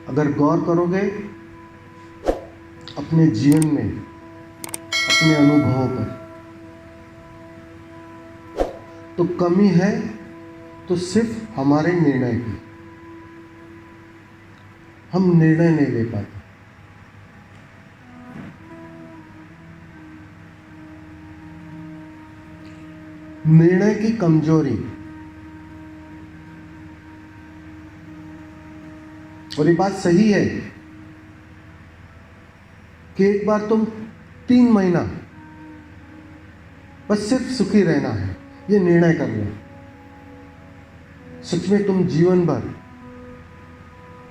अगर गौर करोगे अपने जीवन में, अपने अनुभवों पर, तो कमी है तो सिर्फ हमारे निर्णय की। हम निर्णय नहीं ले पाते। निर्णय की कमजोरी, और ये बात सही है कि एक बार तुम 3 महीना बस सिर्फ सुखी रहना है, ये निर्णय कर लो, सच में तुम जीवन भर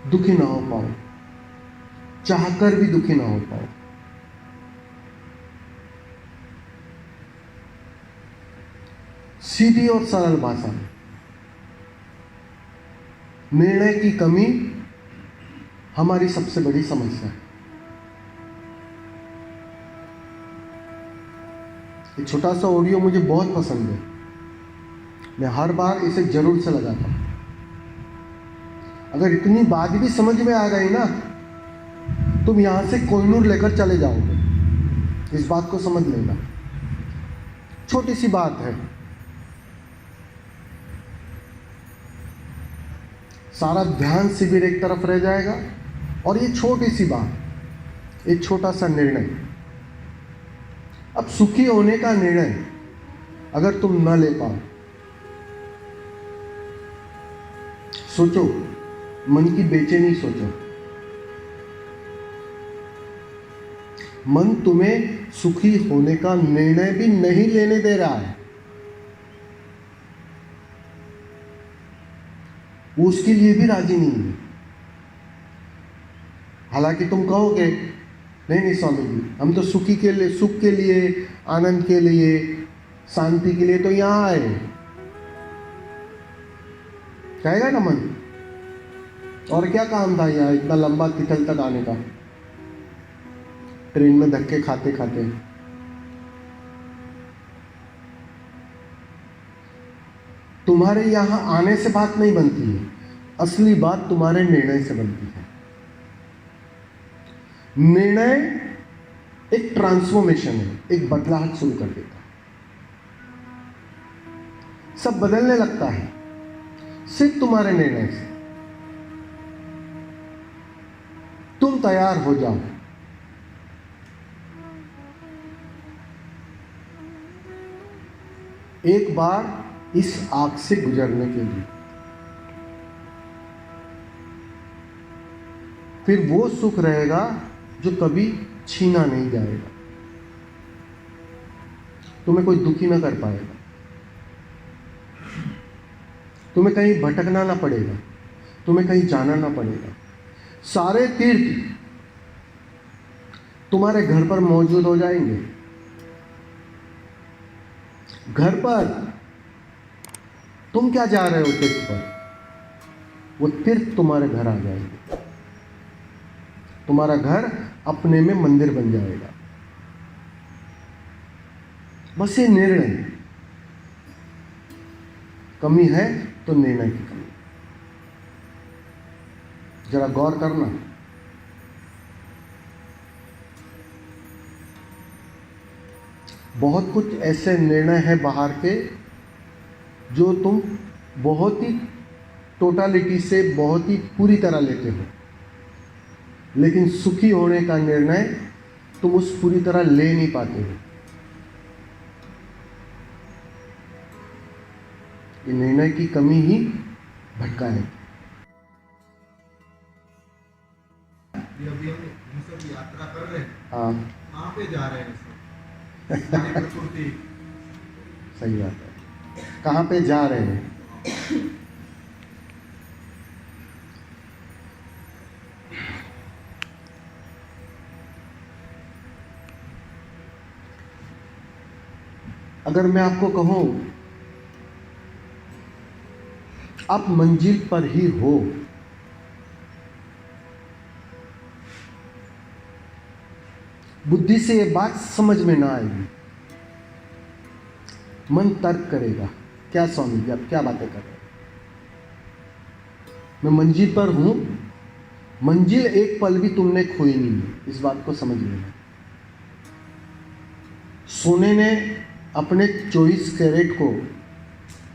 दुखी ना हो पाओ, चाहकर भी दुखी ना हो पाओ। सीधी और सरल भाषा में, निर्णय की कमी हमारी सबसे बड़ी समस्या है। ये छोटा सा ऑडियो मुझे बहुत पसंद है, मैं हर बार इसे जरूर से लगाता हूं। अगर इतनी बात भी समझ में आ गई ना, तुम यहां से कोहिनूर लेकर चले जाओगे। इस बात को समझ लेना, छोटी सी बात है, सारा ध्यान शिविर एक तरफ रह जाएगा और ये छोटी सी बात, एक छोटा सा निर्णय। अब सुखी होने का निर्णय अगर तुम न ले पाओ, सोचो, मन की बेचैनी सोचो। मन तुम्हें सुखी होने का निर्णय भी नहीं लेने दे रहा है। वो उसके लिए भी राजी नहीं है। हालांकि तुम कहोगे नहीं नहीं स्वामी जी, हम तो सुखी के लिए, सुख के लिए, आनंद के लिए, शांति के लिए तो यहां आए। कहेगा ना मन, और क्या काम था यहाँ इतना लंबा तिथल तक आने का, ट्रेन में धक्के खाते खाते। तुम्हारे यहां आने से बात नहीं बनती है, असली बात तुम्हारे निर्णय से बनती है। निर्णय एक ट्रांसफॉर्मेशन है, एक बदलाव शुरू कर देता है, सब बदलने लगता है सिर्फ तुम्हारे निर्णय से। तुम तैयार हो जाओ, एक बार इस आग से गुजरने के लिए, फिर वो सुख रहेगा जो कभी छीना नहीं जाएगा। तुम्हें कोई दुखी ना कर पाएगा, तुम्हें कहीं भटकना ना पड़ेगा, तुम्हें कहीं जाना ना पड़ेगा। सारे तीर्थ तुम्हारे घर पर मौजूद हो जाएंगे। घर पर तुम क्या जा रहे हो तीर्थ पर, वो तीर्थ तुम्हारे घर आ जाएंगे। तुम्हारा घर अपने में मंदिर बन जाएगा। बस ये निर्णय, कमी है तो निर्णय की कमी। जरा गौर करना, बहुत कुछ ऐसे निर्णय हैं बाहर के जो तुम बहुत ही टोटालिटी से, बहुत ही पूरी तरह लेते हो, लेकिन सुखी होने का निर्णय तुम उस पूरी तरह ले नहीं पाते हो। ये निर्णय की कमी ही भटकाएगी। अभी हम सब यात्रा कर रहे हैं, हाँ, कहाँ पे जा रहे हैं सब? प्रकृति। सही बात है, कहाँ पे जा रहे हैं? अगर मैं आपको कहूं आप मंजिल पर ही हो, बुद्धि से ये बात समझ में ना आएगी, मन तर्क करेगा, क्या स्वामी जी आप क्या बातें कर रहे हैं, मैं मंजिल पर हूं मंजिल एक पल भी तुमने खोई नहीं है, इस बात को समझ लेना। सोने ने अपने 24 कैरेट को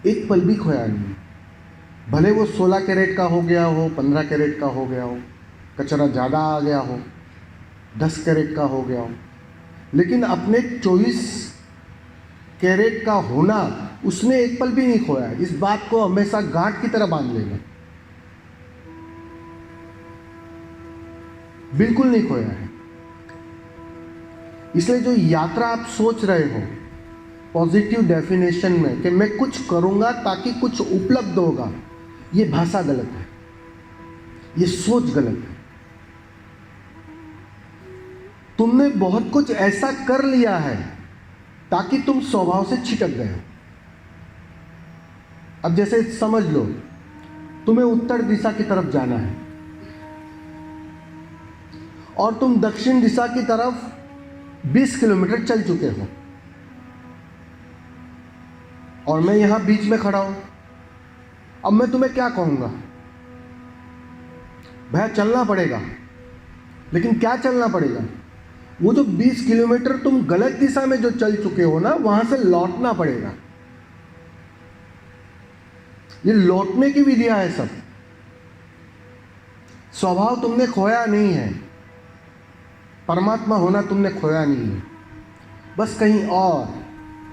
एक पल भी खोया नहीं। भले वो 16 कैरेट का हो गया हो, 15 कैरेट का हो गया हो, कचरा ज़्यादा आ गया हो, 10 कैरेट का हो गया हो, लेकिन अपने 24 कैरेट का होना उसने एक पल भी नहीं खोया। इस बात को हमेशा गांठ की तरह बांध लेना, बिल्कुल नहीं खोया है। इसलिए जो यात्रा आप सोच रहे हो पॉजिटिव डेफिनेशन में कि मैं कुछ करूंगा ताकि कुछ उपलब्ध होगा, ये भाषा गलत है, ये सोच गलत है। तुमने बहुत कुछ ऐसा कर लिया है ताकि तुम स्वभाव से छिटक गए हो। अब जैसे समझ लो तुम्हें उत्तर दिशा की तरफ जाना है और तुम दक्षिण दिशा की तरफ 20 किलोमीटर चल चुके हो और मैं यहां बीच में खड़ा हूं। अब मैं तुम्हें क्या कहूंगा, भैया चलना पड़ेगा, लेकिन क्या चलना पड़ेगा? वो जो 20 किलोमीटर तुम गलत दिशा में जो चल चुके हो ना, वहां से लौटना पड़ेगा। ये लौटने की विधियां है सब। स्वभाव तुमने खोया नहीं है, परमात्मा होना तुमने खोया नहीं है, बस कहीं और,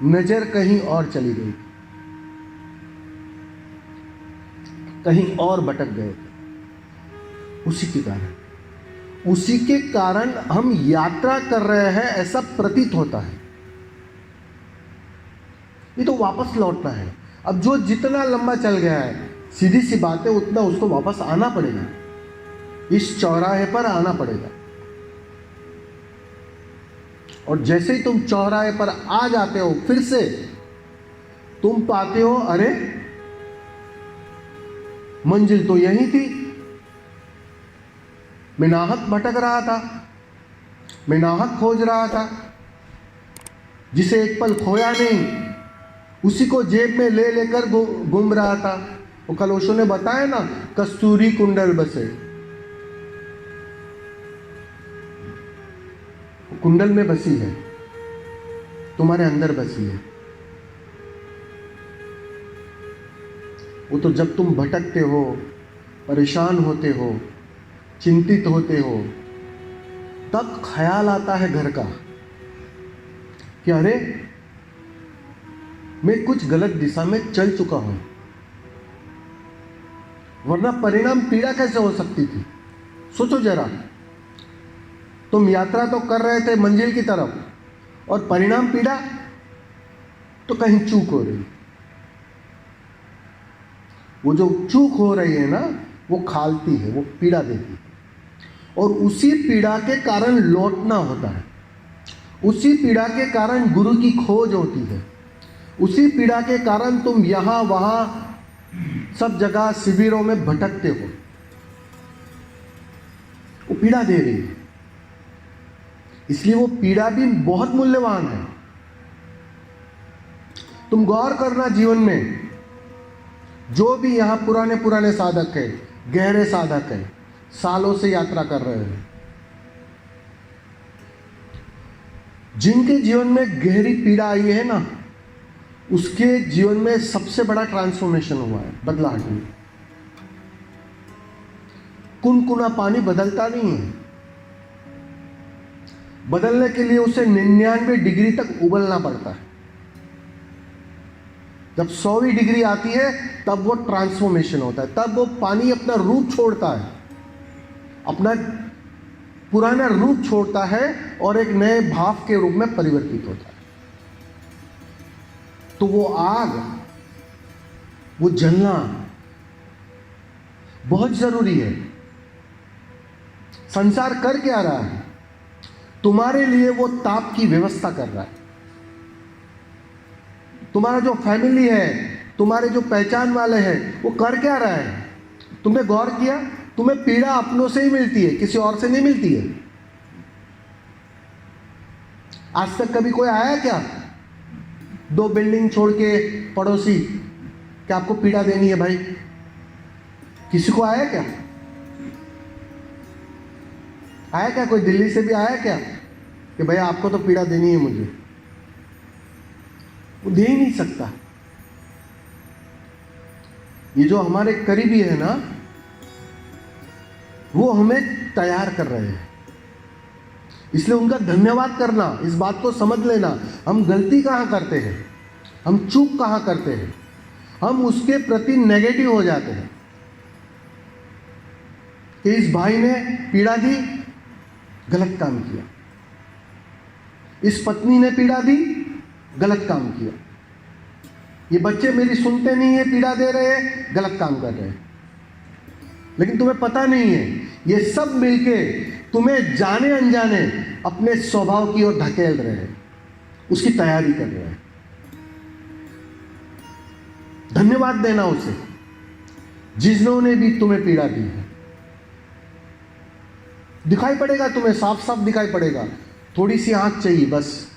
नजर कहीं और चली गई, कहीं और भटक गए थे। उसी के कारण हम यात्रा कर रहे हैं ऐसा प्रतीत होता है। ये तो वापस लौटना है। अब जो जितना लंबा चल गया है, सीधी सी बात है, उतना उसको वापस आना पड़ेगा, इस चौराहे पर आना पड़ेगा। और जैसे ही तुम चौराहे पर आ जाते हो, फिर से तुम पाते हो, अरे मंजिल तो यही थी, मैं नाहक भटक रहा था, मैं नाहक खोज रहा था। जिसे एक पल खोया नहीं, उसी को जेब में ले लेकर घूम रहा था। वो कल ओशो ने बताया ना, कस्तूरी कुंडल बसे, कुंडल में बसी है, तुम्हारे अंदर बसी है। वो तो जब तुम भटकते हो, परेशान होते हो, चिंतित होते हो, तब ख्याल आता है घर का कि अरे मैं कुछ गलत दिशा में चल चुका हूं, वरना परिणाम पीड़ा कैसे हो सकती थी? सोचो जरा, तुम यात्रा तो कर रहे थे मंजिल की तरफ और परिणाम पीड़ा, तो कहीं चूक हो रही। वो जो चूक हो रही है ना, वो खालती है, वो पीड़ा देती है, और उसी पीड़ा के कारण लौटना होता है। उसी पीड़ा के कारण गुरु की खोज होती है। उसी पीड़ा के कारण तुम यहां वहां सब जगह शिविरों में भटकते हो। वो पीड़ा दे रही है, इसलिए वो पीड़ा भी बहुत मूल्यवान है। तुम गौर करना, जीवन में जो भी यहां पुराने पुराने साधक है, गहरे साधक है, सालों से यात्रा कर रहे हैं, जिनके जीवन में गहरी पीड़ा आई है ना, उसके जीवन में सबसे बड़ा ट्रांसफॉर्मेशन हुआ है, बदलाव हुआ। कुनकुना पानी बदलता नहीं है, बदलने के लिए उसे 99 डिग्री तक उबलना पड़ता है। जब 100वीं डिग्री आती है, तब वो ट्रांसफॉर्मेशन होता है, तब वो पानी अपना रूप छोड़ता है, अपना पुराना रूप छोड़ता है और एक नए भाव के रूप में परिवर्तित होता है। तो वो आग, वो जलना बहुत जरूरी है। संसार कर क्या रहा है? तुम्हारे लिए वो ताप की व्यवस्था कर रहा है। तुम्हारा जो फैमिली है, तुम्हारे जो पहचान वाले हैं, वो कर क्या रहा है? तुमने गौर किया? तुम्हें पीड़ा अपनों से ही मिलती है, किसी और से नहीं मिलती है। आज तक कभी कोई आया क्या 2 बिल्डिंग छोड़ के पड़ोसी कि आपको पीड़ा देनी है भाई? किसी को आया क्या? आया क्या? कोई दिल्ली से भी आया क्या कि भैया आपको तो पीड़ा देनी है मुझे? वो दे ही नहीं सकता। ये जो हमारे करीबी है ना, वो हमें तैयार कर रहे हैं, इसलिए उनका धन्यवाद करना। इस बात को समझ लेना, हम गलती कहाँ करते हैं, हम चूक कहाँ करते हैं, हम उसके प्रति नेगेटिव हो जाते हैं कि इस भाई ने पीड़ा दी, गलत काम किया, इस पत्नी ने पीड़ा दी, गलत काम किया, ये बच्चे मेरी सुनते नहीं है, पीड़ा दे रहे हैं, गलत काम कर रहे हैं। लेकिन तुम्हें पता नहीं है, ये सब मिलके तुम्हें जाने अनजाने अपने स्वभाव की ओर धकेल रहे हैं, उसकी तैयारी कर रहे हैं। धन्यवाद देना उसे, जिन्होंने भी तुम्हें पीड़ा दी है। दिखाई पड़ेगा तुम्हें, साफ साफ दिखाई पड़ेगा, थोड़ी सी आंख चाहिए बस।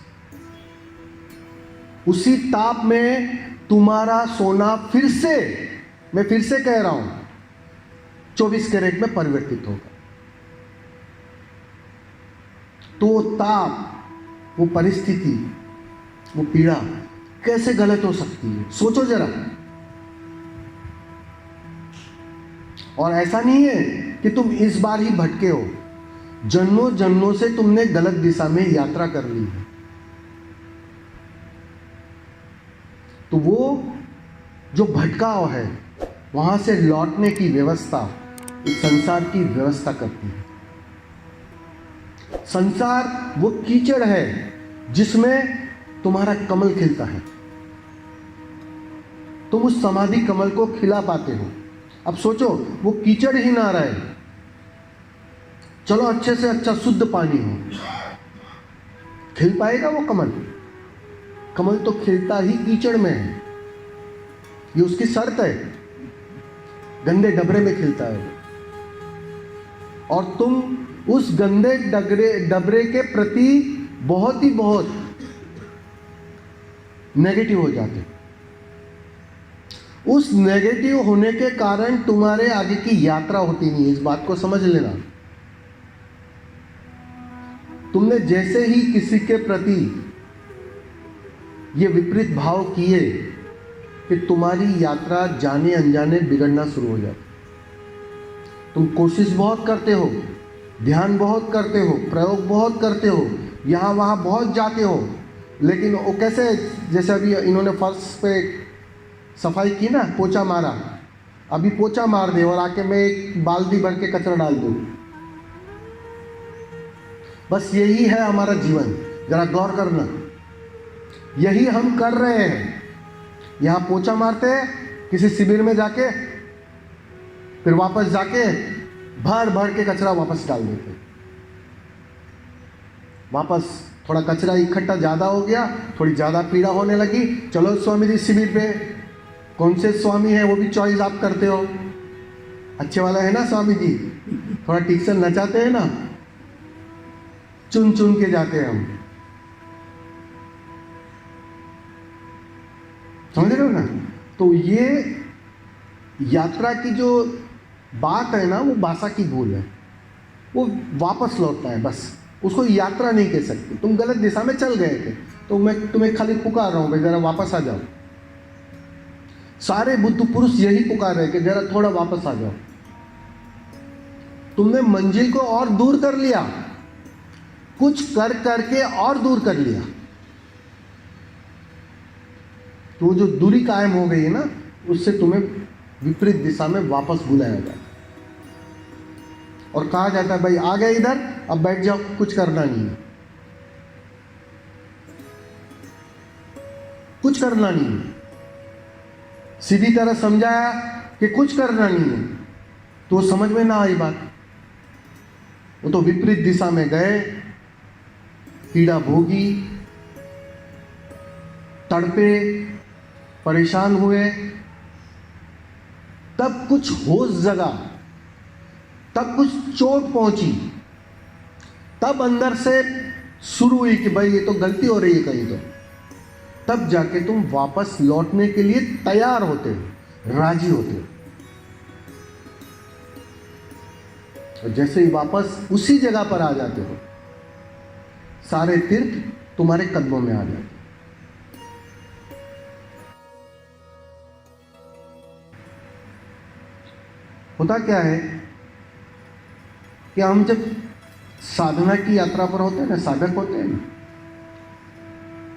उसी ताप में तुम्हारा सोना फिर से, मैं फिर से कह रहा हूं, 24 कैरेट में परिवर्तित होगा। तो वो ताप, वो परिस्थिति, वो पीड़ा कैसे गलत हो सकती है, सोचो जरा। और ऐसा नहीं है कि तुम इस बार ही भटके हो, जन्मों जन्मों से तुमने गलत दिशा में यात्रा कर ली है। तो वो जो भटकाव है, वहां से लौटने की व्यवस्था इस संसार की व्यवस्था करती है। संसार वो कीचड़ है जिसमें तुम्हारा कमल खिलता है, तुम उस समाधि कमल को खिला पाते हो। अब सोचो, वो कीचड़ ही ना रहे, चलो अच्छे से अच्छा शुद्ध पानी हो, खिल पाएगा वो कमल? कमल तो खिलता ही कीचड़ में है, ये उसकी शर्त है। गंदे डबरे में खिलता है वो, और तुम उस गंदे डबरे के प्रति बहुत ही बहुत नेगेटिव हो जाते। उस नेगेटिव होने के कारण तुम्हारे आगे की यात्रा होती नहीं है, इस बात को समझ लेना। तुमने जैसे ही किसी के प्रति ये विपरीत भाव किए कि तुम्हारी यात्रा जाने अनजाने बिगड़ना शुरू हो जाती। तुम कोशिश बहुत करते हो, ध्यान बहुत करते हो, प्रयोग बहुत करते हो, यहाँ वहाँ बहुत जाते हो, लेकिन वो कैसे, जैसे अभी इन्होंने फर्श पे सफाई की ना, पोछा मारा, अभी पोछा मार दे और आके मैं एक बाल्टी भर के कचरा डाल दूँ। बस यही है हमारा जीवन, जरा गौर करना। यही हम कर रहे हैं, यहाँ पोछा मारते हैं, किसी शिविर में जाके फिर वापस जाके भर भर के कचरा वापस डाल देते। वापस थोड़ा कचरा इकट्ठा ज़्यादा हो गया, थोड़ी ज़्यादा पीड़ा होने लगी, चलो स्वामी जी शिविर पे। कौन से स्वामी है वो भी चॉइस आप करते हो, अच्छे वाला है ना स्वामी जी, थोड़ा ठीक से नचाते हैं ना, चुन चुन के जाते हैं हम, समझ रहे हो ना? तो ये यात्रा की जो बात है ना, वो बासा की भूल है, वो वापस लौटता है, बस उसको यात्रा नहीं कह सकते। तुम गलत दिशा में चल गए थे, तो मैं तुम्हें खाली पुकार रहा हूँ भाई जरा वापस आ जाओ। सारे बुद्ध पुरुष यही पुकार रहे कि जरा थोड़ा वापस आ जाओ। तुमने मंजिल को और दूर कर लिया, कुछ कर करके और दूर कर लिया, तो जो दूरी कायम हो गई है ना, उससे तुम्हें विपरीत दिशा में वापस बुलाया जाता है और कहा जाता है भाई आ गए इधर, अब बैठ जाओ, कुछ करना नहीं है, कुछ करना नहीं है। सीधी तरह समझाया कि कुछ करना नहीं है, तो समझ में ना आई बात, वो तो विपरीत दिशा में गए, पीड़ा भोगी, तड़पे, परेशान हुए, तब कुछ होश जगा, तब कुछ चोट पहुंची, तब अंदर से शुरू हुई कि भाई ये तो गलती हो रही है कहीं, तो तब जाके तुम वापस लौटने के लिए तैयार होते हो, राजी होते हो। और जैसे ही वापस उसी जगह पर आ जाते हो, सारे तीर्थ तुम्हारे कदमों में आ जाते हैं। होता क्या है कि हम जब साधना की यात्रा पर होते हैं ना, साधक होते हैं ना,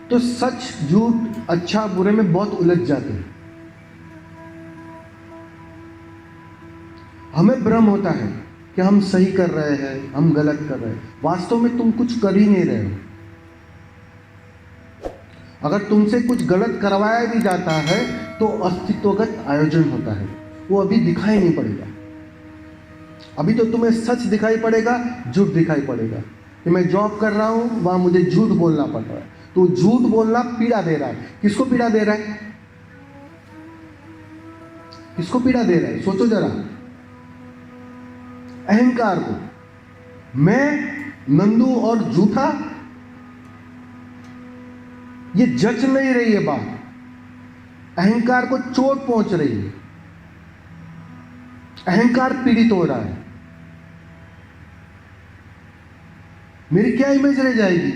तो सच झूठ अच्छा बुरे में बहुत उलझ जाते हैं। हमें भ्रम होता है कि हम सही कर रहे हैं, हम गलत कर रहे हैं। वास्तव में तुम कुछ कर ही नहीं रहे हो। अगर तुमसे कुछ गलत करवाया भी जाता है तो अस्तित्वगत आयोजन होता है, वो अभी दिखाई नहीं पड़ेगा। अभी तो तुम्हें सच दिखाई पड़ेगा, झूठ दिखाई पड़ेगा। कि मैं जॉब कर रहा हूं, वहां मुझे झूठ बोलना पड़ रहा है, तो झूठ बोलना पीड़ा दे रहा है। किसको पीड़ा दे रहा है? किसको पीड़ा दे रहा है? सोचो जरा। अहंकार को। मैं नंदू और झूठा, ये जच नहीं रही है बात, अहंकार को चोट पहुंच रही है, अहंकार पीड़ित हो रहा है। मेरी क्या इमेज रह जाएगी?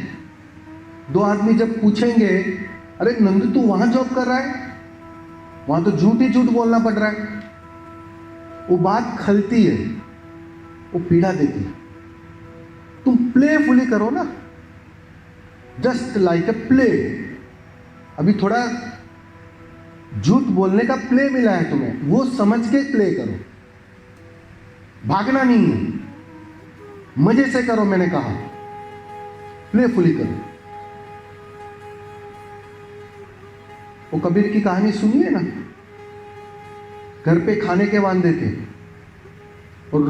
दो आदमी जब पूछेंगे, अरे नंदू तू वहां जॉब कर रहा है, वहां तो झूठ ही झूठ बोलना पड़ रहा है, वो बात खलती है, वो पीड़ा देती है। तुम प्लेफुली करो ना, जस्ट लाइक ए प्ले। अभी थोड़ा झूठ बोलने का प्ले मिला है तुम्हें, वो समझ के प्ले करो। भागना नहीं है, मजे से करो। मैंने कहा प्लेफुली करो। वो कबीर की कहानी सुनिए ना। घर पे खाने के वांदे थे और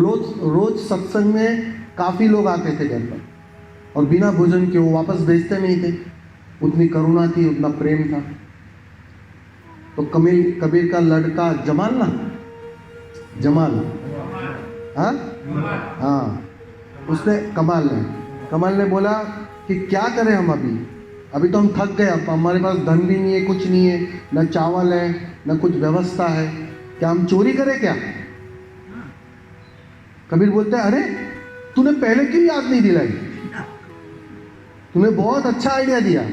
रोज सत्संग में काफी लोग आते थे घर पर, और बिना भोजन के वो वापस भेजते नहीं थे। उतनी करुणा थी, उतना प्रेम था। तो कबीर का लड़का जमाल ना, जमाल, हाँ, उसने कमाल ने बोला कि क्या करें हम, अभी तो हम थक गए, अब हमारे पास धन भी नहीं है, कुछ नहीं है, न चावल है, न कुछ व्यवस्था है, क्या हम चोरी करें क्या? कबीर बोलते हैं, अरे तूने पहले क्यों याद नहीं दिलाई? तूने बहुत अच्छा आइडिया दिया।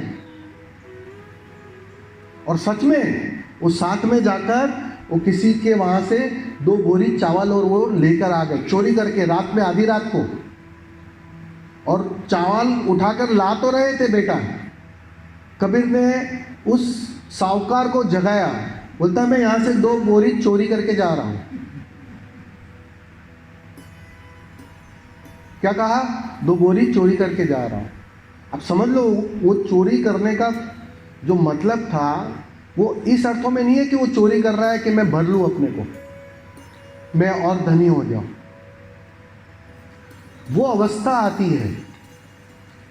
और सच में वो साथ में जाकर वो किसी के वहां से 2 बोरी चावल और वो लेकर आ गए, चोरी करके, रात में, आधी रात को। और चावल उठाकर ला तो रहे थे बेटा। कबीर ने उस साहूकार को जगाया, बोलता मैं यहां से 2 बोरी चोरी करके जा रहा हूं। क्या कहा? 2 बोरी चोरी करके जा रहा हूं। अब समझ लो, वो चोरी करने का जो मतलब था वो इस अर्थों में नहीं है कि वो चोरी कर रहा है कि मैं भर लूं अपने को, मैं और धनी हो जाऊं। वो अवस्था आती है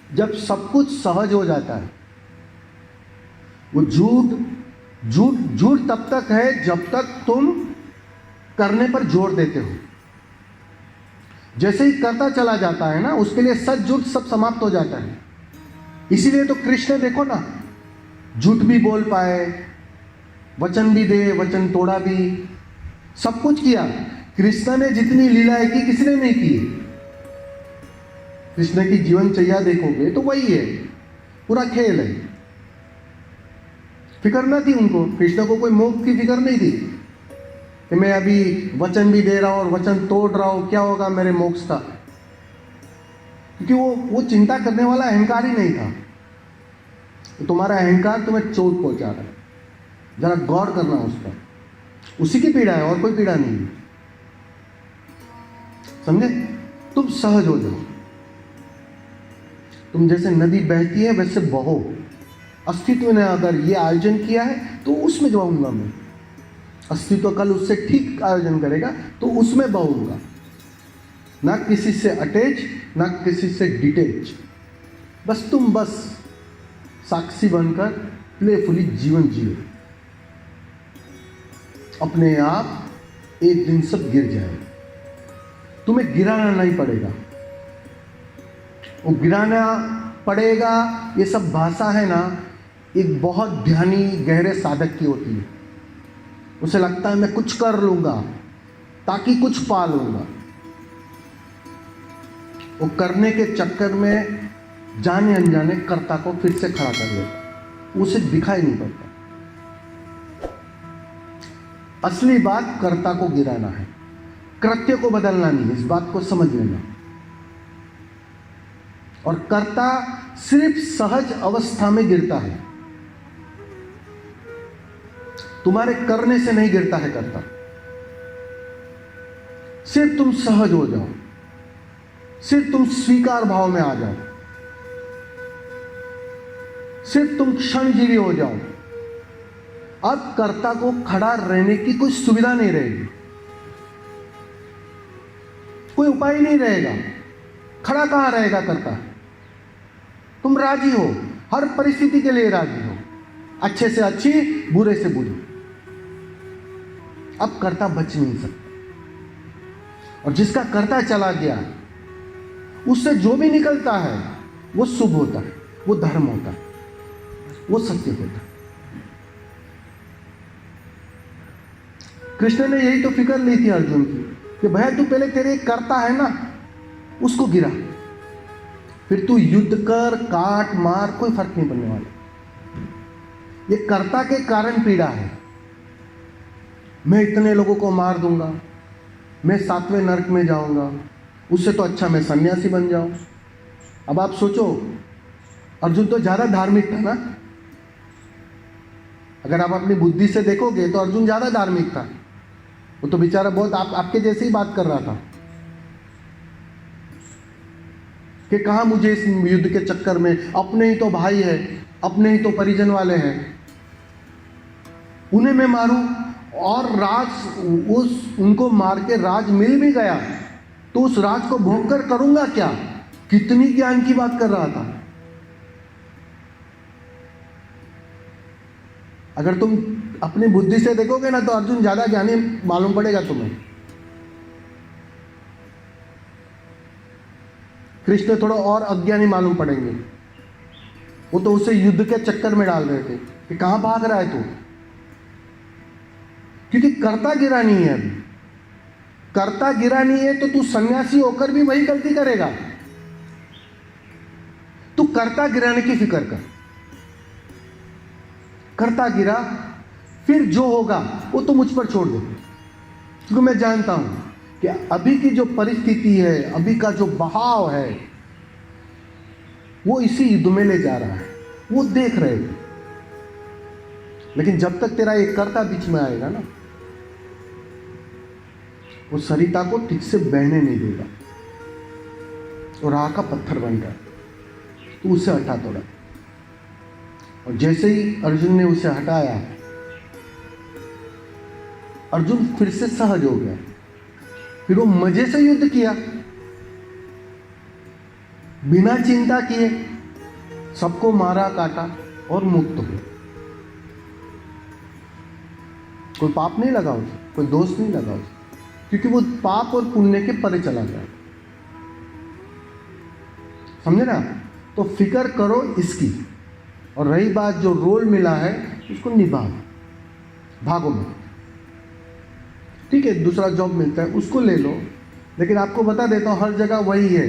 जब सब कुछ सहज हो जाता है। वो झूठ तब तक है जब तक तुम करने पर जोर देते हो। जैसे ही करता चला जाता है ना, उसके लिए सच झूठ सब समाप्त हो जाता है। इसीलिए तो कृष्ण देखो ना, झूठ भी बोल पाए, वचन भी दे, वचन तोड़ा भी, सब कुछ किया। कृष्ण ने जितनी लीलाएं की किसने नहीं की? कृष्ण की जीवनचर्या देखोगे तो वही है, पूरा खेल है। फिक्र ना थी उनको, कृष्ण को कोई मोक्ष की फिक्र नहीं थी कि मैं अभी वचन भी दे रहा हूं और वचन तोड़ रहा हूं, क्या होगा मेरे मोक्ष का। क्योंकि वो चिंता करने वाला अहंकार ही नहीं था। तो तुम्हारा अहंकार तुम्हें चोट पहुंचा रहा है, जरा गौर करना उस पर। उसी की पीड़ा है और कोई पीड़ा नहीं है, समझे? तुम सहज हो जाओ। तुम जैसे नदी बहती है वैसे बहो। अस्तित्व ने अगर ये आयोजन किया है तो उसमें जाऊंगा मैं। अस्तित्व कल उससे ठीक आयोजन करेगा तो उसमें बहूंगा, ना किसी से अटैच, ना किसी से डिटेच। बस तुम साक्षी बनकर प्लेफुली जीवन जियो। अपने आप एक दिन सब गिर जाएगा, तुम्हें गिराना नहीं पड़ेगा। वो गिराना पड़ेगा, ये सब भाषा है ना, एक बहुत ध्यानी गहरे साधक की होती है। उसे लगता है मैं कुछ कर लूंगा ताकि कुछ पा लूंगा। वो करने के चक्कर में जाने अनजाने कर्ता को फिर से खड़ा कर देता, उसे दिखाई नहीं पड़ता। असली बात कर्ता को गिराना है, कृत्य को बदलना नहीं है, इस बात को समझ लेना। और कर्ता सिर्फ सहज अवस्था में गिरता है, तुम्हारे करने से नहीं गिरता है कर्ता। सिर्फ तुम सहज हो जाओ, सिर्फ तुम स्वीकार भाव में आ जाओ, सिर्फ तुम क्षणजीवी हो जाओ, अब कर्ता को खड़ा रहने की कोई सुविधा नहीं रहेगी, कोई उपाय नहीं रहेगा। खड़ा कहां रहेगा कर्ता? तुम राजी हो, हर परिस्थिति के लिए राजी हो, अच्छे से अच्छी, बुरे से बुरी। अब कर्ता बच नहीं सकता। और जिसका कर्ता चला गया, उससे जो भी निकलता है वो शुभ होता है, वो धर्म होता है, वो सत्य होता है। कृष्ण ने यही तो फिक्र ली थी अर्जुन की कि भैया तू पहले तेरे एक कर्ता है ना, उसको गिरा, फिर तू युद्ध कर, काट मार, कोई फर्क नहीं पड़ने वाला। ये कर्ता के कारण पीड़ा है। मैं इतने लोगों को मार दूंगा, मैं 7वें नरक में जाऊंगा, उससे तो अच्छा मैं सन्यासी बन जाऊं। अब आप सोचो, अर्जुन तो ज्यादा धार्मिक था ना। अगर आप अपनी बुद्धि से देखोगे तो अर्जुन ज्यादा धार्मिक था। वो तो बेचारा बहुत आपके जैसे ही बात कर रहा था कि कहां मुझे इस युद्ध के चक्कर में, अपने ही तो भाई है, अपने ही तो परिजन वाले हैं, उन्हें मैं मारूं, और राज उनको मार के राज मिल भी गया तो उस राज को भोग कर करूंगा क्या? कितनी ज्ञान की बात कर रहा था। अगर तुम अपनी बुद्धि से देखोगे ना तो अर्जुन ज्यादा ज्ञानी मालूम पड़ेगा तुम्हें। कृष्ण थोड़ा और अज्ञानी मालूम पड़ेंगे। वो तो उसे युद्ध के चक्कर में डाल रहे थे कि कहां भाग रहा है तू, क्योंकि कर्ता गिरा नहीं है। अभी कर्ता गिरा नहीं है तो तू सन्यासी होकर भी वही गलती करेगा। तू कर्ता गिराने की फिक्र कर। कर्ता गिरा, फिर जो होगा वो तो मुझ पर छोड़ दे, क्योंकि मैं जानता हूं कि अभी की जो परिस्थिति है, अभी का जो बहाव है, वो इसी युद्ध में ले जा रहा है। वो देख रहे थे। लेकिन जब तक तेरा एक कर्ता बीच में आएगा ना, वो सरिता को ठीक से बहने नहीं देगा, और राह का पत्थर बन गया। तो उसे हटा तोड़ा, और जैसे ही अर्जुन ने उसे हटाया, अर्जुन फिर से सहज हो गया। फिर वो मजे से युद्ध किया, बिना चिंता किए, सबको मारा काटा और मुक्त हो। कोई पाप नहीं लगा उसे, कोई दोष नहीं लगा उसे, क्योंकि वो पाप और पुण्य के परे चला गया। समझे ना? तो फिक्र करो इसकी, और रही बात जो रोल मिला है उसको निभाओ, भागो मत। ठीक है, दूसरा जॉब मिलता है उसको ले लो, लेकिन आपको बता देता हूं हर जगह वही है,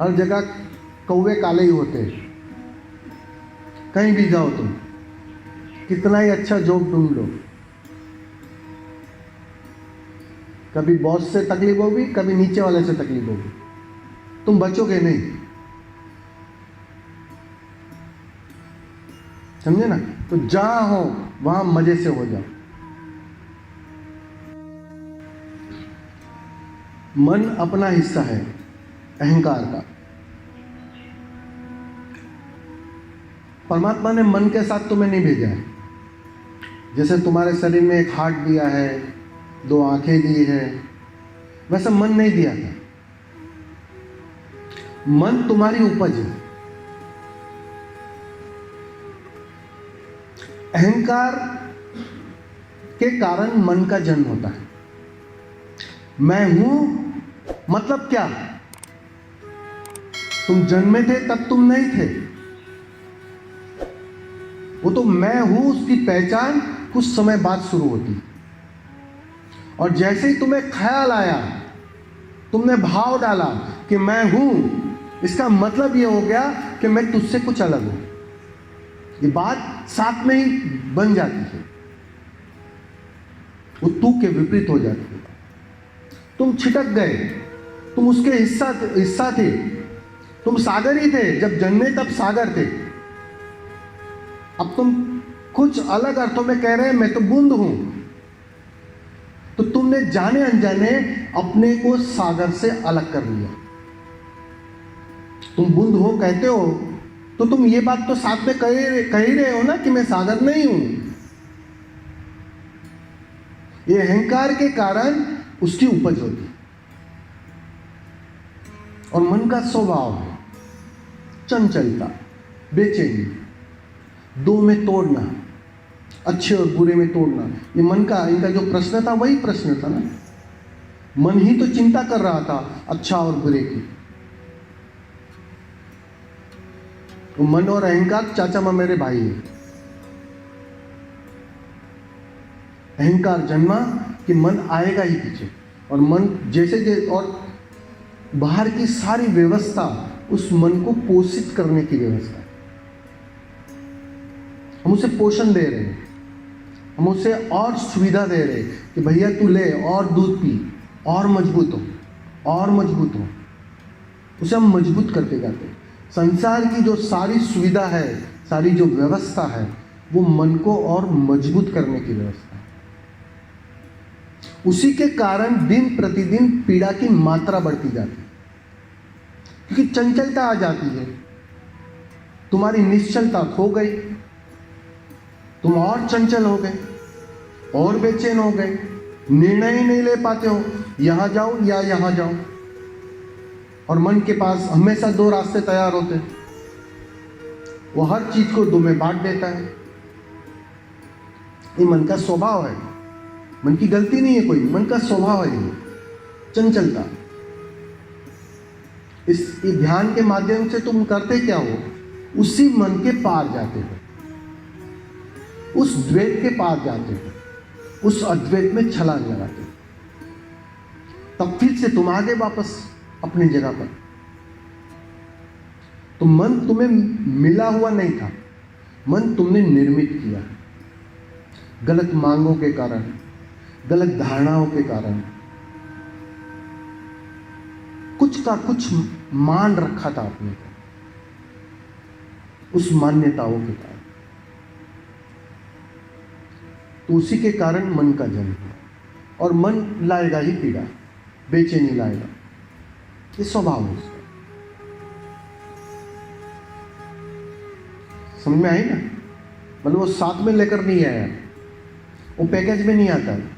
हर जगह कौवे काले ही होते हैं। कहीं भी जाओ तुम, कितना ही अच्छा जॉब ढूंढ लो, कभी बॉस से तकलीफ होगी, कभी नीचे वाले से तकलीफ होगी, तुम बचोगे नहीं। समझे ना? तो जहां हो वहां मजे से हो जाओ। मन अपना हिस्सा है अहंकार का। परमात्मा ने मन के साथ तुम्हें नहीं भेजा है। जैसे तुम्हारे शरीर में एक हार्ट दिया है, 2 आंखें दी है, वैसा मन नहीं दिया था। मन तुम्हारी उपज है। अहंकार के कारण मन का जन्म होता है। मैं हूं मतलब क्या? तुम जन्मे थे तब तुम नहीं थे। वो तो मैं हूं उसकी पहचान कुछ समय बाद शुरू होती। और जैसे ही तुम्हें ख्याल आया, तुमने भाव डाला कि मैं हूं, इसका मतलब ये हो गया कि मैं तुझसे कुछ अलग हूं। ये बात साथ में ही बन जाती है, वो तू के विपरीत हो जाती है। तुम छिटक गए, तुम उसके हिस्सा थे, तुम सागर ही थे, जब जन्मे तब सागर थे। अब तुम कुछ अलग अर्थों में कह रहे हैं मैं तो बूंद हूं। तो तुमने जाने अनजाने अपने को सागर से अलग कर लिया। तुम बूंद हो कहते हो तो तुम ये बात तो साथ में कह ही रहे हो ना कि मैं सागर नहीं हूं। ये अहंकार के कारण उसकी उपज होती है। और मन का स्वभाव है चंचलता, बेचैनी, दो में तोड़ना, अच्छे और बुरे में तोड़ना। ये मन का, इनका जो प्रश्न था वही प्रश्न था ना। मन ही तो चिंता कर रहा था अच्छा और बुरे की। तो मन और अहंकार चाचा मेरे भाई हैं। अहंकार जन्मा कि मन आएगा ही पीछे, और मन जैसे और बाहर की सारी व्यवस्था उस मन को पोषित करने की व्यवस्था है। हम उसे पोषण दे रहे हैं, हम उसे और सुविधा दे रहे हैं कि भैया तू ले और दूध पी और मजबूत हो और मजबूत हो। उसे हम मजबूत करते जाते हैं। संसार की जो सारी सुविधा है, सारी जो व्यवस्था है, वो मन को और मजबूत करने की व्यवस्था है। उसी के कारण दिन प्रतिदिन पीड़ा की मात्रा बढ़ती जाती है, क्योंकि चंचलता आ जाती है। तुम्हारी निश्चलता खो गई, तुम और चंचल हो गए और बेचैन हो गए, निर्णय ही नहीं ले पाते हो, यहां जाओ या यहां जाओ। और मन के पास हमेशा दो रास्ते तैयार होते हैं, वो हर चीज को दो में बांट देता है। ये मन का स्वभाव है, मन की गलती नहीं है कोई, मन का स्वभाव है ये चंचलता। इस ध्यान के माध्यम से तुम करते क्या हो, उसी मन के पार जाते हो, उस द्वैत के पार जाते हो, उस अद्वैत में छलांग लगाते हो। तब फिर से तुम आगे वापस अपनी जगह पर। तो मन तुम्हें मिला हुआ नहीं था, मन तुमने निर्मित किया, गलत मांगों के कारण, गलत धारणाओं के कारण, कुछ का कुछ मान रखा था अपने को, उस मान्यताओं के कारण। तो उसी के कारण मन का जन्म हुआ। और मन लाएगा ही पीड़ा, बेचैनी लाएगा, ये स्वभाव है उसका। समझ में आई ना? मतलब वो साथ में लेकर नहीं आया, वो पैकेज में नहीं आता है,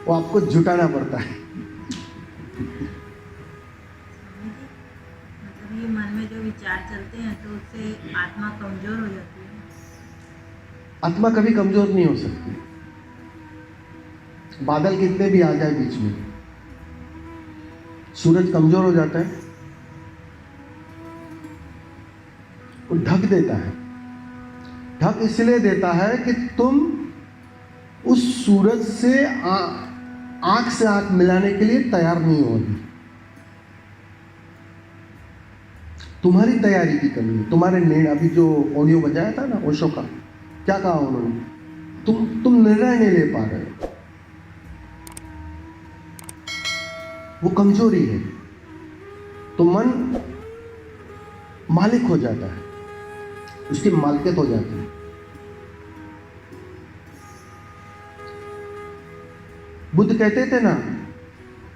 वो आपको जुटाना पड़ता है। मतलब ये मन में जो विचार चलते हैं तो उससे आत्मा कमजोर हो जाती है। आत्मा कभी कमजोर नहीं हो सकती। बादल कितने भी आ जाए बीच में, सूरज कमजोर हो जाता है, वो ढक देता है। ढक इसलिए देता है कि तुम उस सूरज से आंख से आंख मिलाने के लिए तैयार नहीं हो अभी। तुम्हारी तैयारी की कमी है, तुम्हारे निर्णय। अभी जो ऑडियो बजाया था ना ओशो का, क्या कहा उन्होंने? तुम निर्णय नहीं ले पा रहे हो, वो कमजोरी है। तो मन मालिक हो जाता है, उसकी मालिकियत हो जाती है। बुद्ध कहते थे ना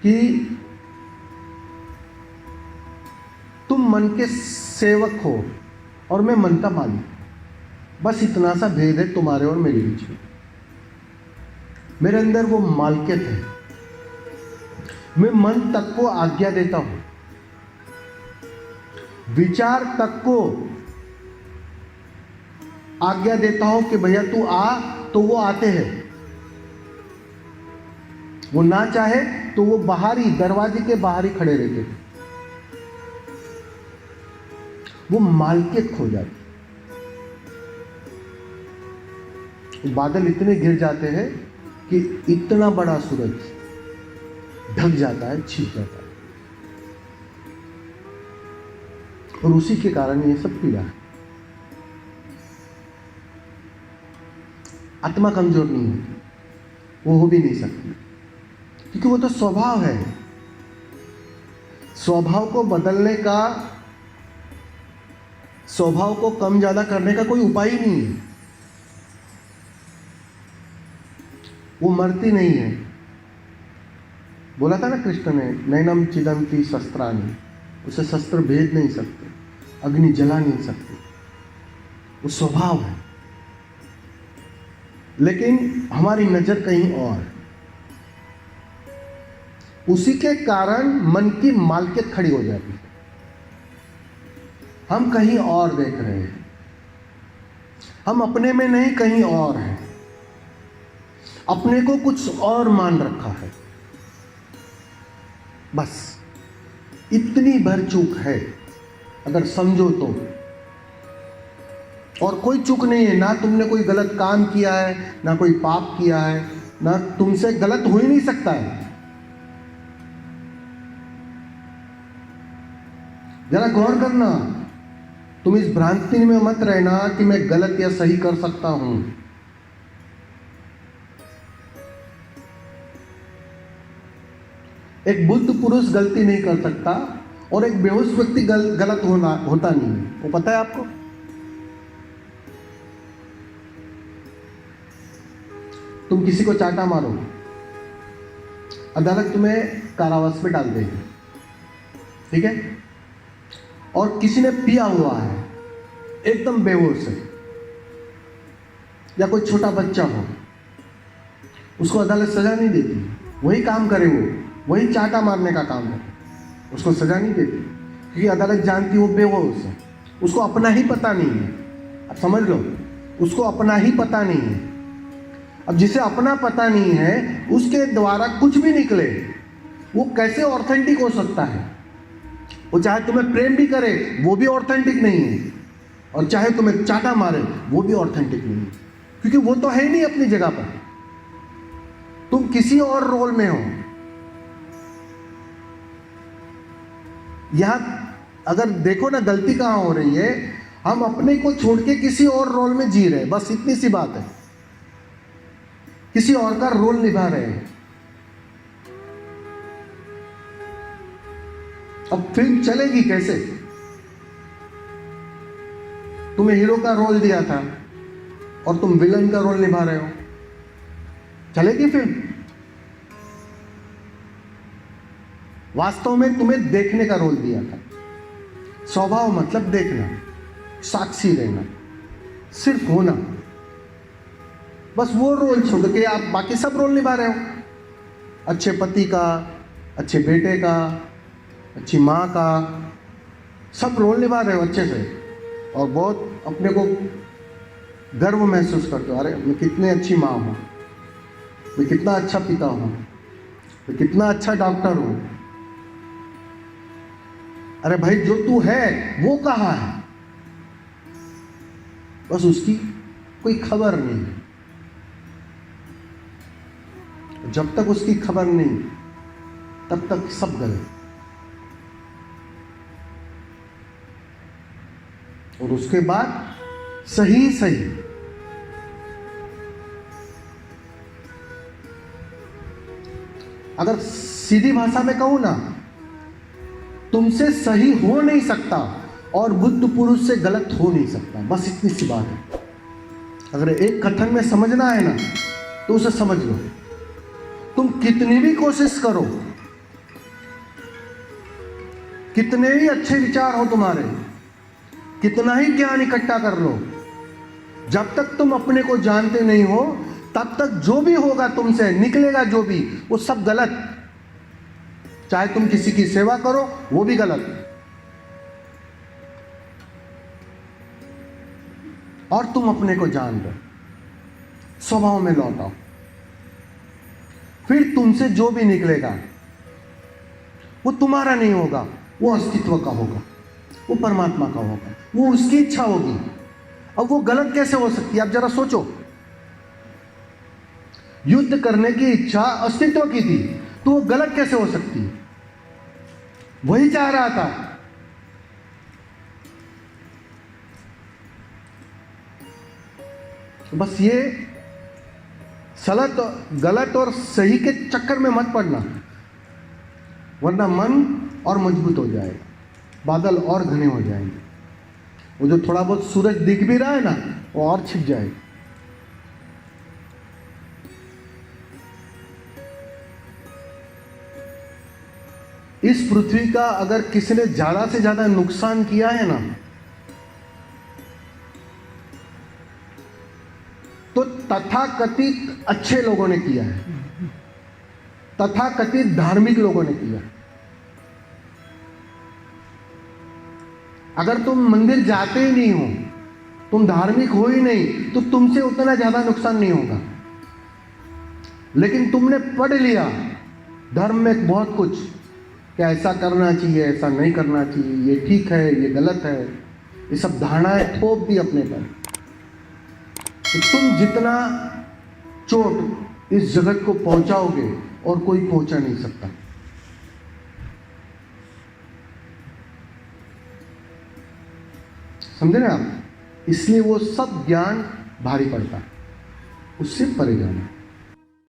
कि तुम मन के सेवक हो और मैं मन का मालिक। बस इतना सा भेद है तुम्हारे और मेरे बीच में। मेरे अंदर वो मालिकियत है, मैं मन तक को आज्ञा देता हूं, विचार तक को आज्ञा देता हूं कि भैया तू आ, तो वो आते हैं। वो ना चाहे तो वो बाहर ही, दरवाजे के बाहर ही खड़े रहते थे। वो मालिकियत खो जाती। बादल इतने गिर जाते हैं कि इतना बड़ा सूरज ढक जाता है, छिप जाता है। और उसी के कारण ये सब पीड़ा है। आत्मा कमजोर नहीं होती, वो हो भी नहीं सकती, क्योंकि वो तो स्वभाव है। स्वभाव को बदलने का, स्वभाव को कम ज्यादा करने का कोई उपाय ही नहीं है। वो मरती नहीं है। बोला था ना कृष्ण ने, नैनम चिदंती शस्त्राणि, उसे शस्त्र भेद नहीं सकते, अग्नि जला नहीं सकते, वो स्वभाव है। लेकिन हमारी नजर कहीं और, उसी के कारण मन की मालकियत खड़ी हो जाती है। हम कहीं और देख रहे हैं, हम अपने में नहीं कहीं और हैं, अपने को कुछ और मान रखा है। बस इतनी भर चूक है, अगर समझो तो। और कोई चूक नहीं है, ना तुमने कोई गलत काम किया है, ना कोई पाप किया है, ना तुमसे गलत हो ही नहीं सकता है। जरा गौर करना, तुम इस भ्रांति में मत रहना कि मैं गलत या सही कर सकता हूं। एक बुद्ध पुरुष गलती नहीं कर सकता और एक बेहोश व्यक्ति गलत होता नहीं है, वो पता है आपको। तुम किसी को चांटा मारो, अदालत तुम्हें कारावास में डाल देगी, ठीक है। और किसी ने पिया हुआ है, एकदम बेहोश है, या कोई छोटा बच्चा हो, उसको अदालत सजा नहीं देती। वही काम करे, वो वही चांटा मारने का काम है, उसको सजा नहीं देती, क्योंकि अदालत जानती वो बेहोश है, उसको अपना ही पता नहीं है। अब समझ लो, उसको अपना ही पता नहीं है। अब जिसे अपना पता नहीं है, उसके द्वारा कुछ भी निकले, वो कैसे ऑथेंटिक हो सकता है। वो चाहे तुम्हें प्रेम भी करे, वो भी ऑथेंटिक नहीं है, और चाहे तुम्हें चाटा मारे, वो भी ऑथेंटिक नहीं है, क्योंकि वो तो है नहीं अपनी जगह पर। तुम किसी और रोल में हो। यहां अगर देखो ना, गलती कहां हो रही है, हम अपने को छोड़ के किसी और रोल में जी रहे हैं, बस इतनी सी बात है। किसी और का रोल निभा रहे हैं। अब फिल्म चलेगी कैसे? तुम्हें हीरो का रोल दिया था और तुम विलन का रोल निभा रहे हो, चलेगी फिल्म? वास्तव में तुम्हें देखने का रोल दिया था। स्वभाव मतलब देखना, साक्षी रहना, सिर्फ होना, बस वो रोल छोड़ के आप बाकी सब रोल निभा रहे हो। अच्छे पति का, अच्छे बेटे का, अच्छी माँ का, सब रोल निभा रहे हो अच्छे से, और बहुत अपने को गर्व महसूस करते हो, अरे मैं कितनी अच्छी माँ हूँ, मैं कितना अच्छा पिता हूँ, मैं कितना अच्छा डॉक्टर हूँ। अरे भाई, जो तू है वो कहाँ है? बस उसकी कोई खबर नहीं। जब तक उसकी खबर नहीं, तब तक सब गलत। और उसके बाद सही सही। अगर सीधी भाषा में कहूं ना, तुमसे सही हो नहीं सकता और बुद्ध पुरुष से गलत हो नहीं सकता, बस इतनी सी बात है। अगर एक कथन में समझना है ना, तो उसे समझ लो। तुम कितनी भी कोशिश करो, कितने ही अच्छे विचार हो तुम्हारे, कितना ही ज्ञान इकट्ठा कर लो, जब तक तुम अपने को जानते नहीं हो, तब तक जो भी होगा तुमसे, निकलेगा जो भी, वो सब गलत। चाहे तुम किसी की सेवा करो, वो भी गलत। और तुम अपने को जान लो, स्वभाव में लौटाओ, फिर तुमसे जो भी निकलेगा वो तुम्हारा नहीं होगा, वो अस्तित्व का होगा, वो परमात्मा का होगा, वो उसकी इच्छा होगी। अब वो गलत कैसे हो सकती है? आप जरा सोचो, युद्ध करने की इच्छा अस्तित्व की थी, तो वो गलत कैसे हो सकती है? वही चाह रहा था, बस ये गलत और सही के चक्कर में मत पड़ना, वरना मन और मजबूत हो जाएगा, बादल और घने हो जाएंगे। वो जो थोड़ा बहुत सूरज दिख भी रहा है ना, वो और छिप जाएगा। इस पृथ्वी का अगर किसी ने ज्यादा से ज्यादा नुकसान किया है ना, तो तथाकथित अच्छे लोगों ने किया है, तथाकथित धार्मिक लोगों ने किया। अगर तुम मंदिर जाते ही नहीं हो, तुम धार्मिक हो ही नहीं, तो तुमसे उतना ज्यादा नुकसान नहीं होगा। लेकिन तुमने पढ़ लिया धर्म में बहुत कुछ, कि ऐसा करना चाहिए, ऐसा नहीं करना चाहिए, ये ठीक है, ये गलत है, ये सब धारणाएं थोप दी अपने पर, तो तुम जितना चोट इस जगत को पहुंचाओगे और कोई पहुंचा नहीं सकता। समझे ना आप? इसलिए वो सब ज्ञान भारी पड़ता है, उससे परे जाना।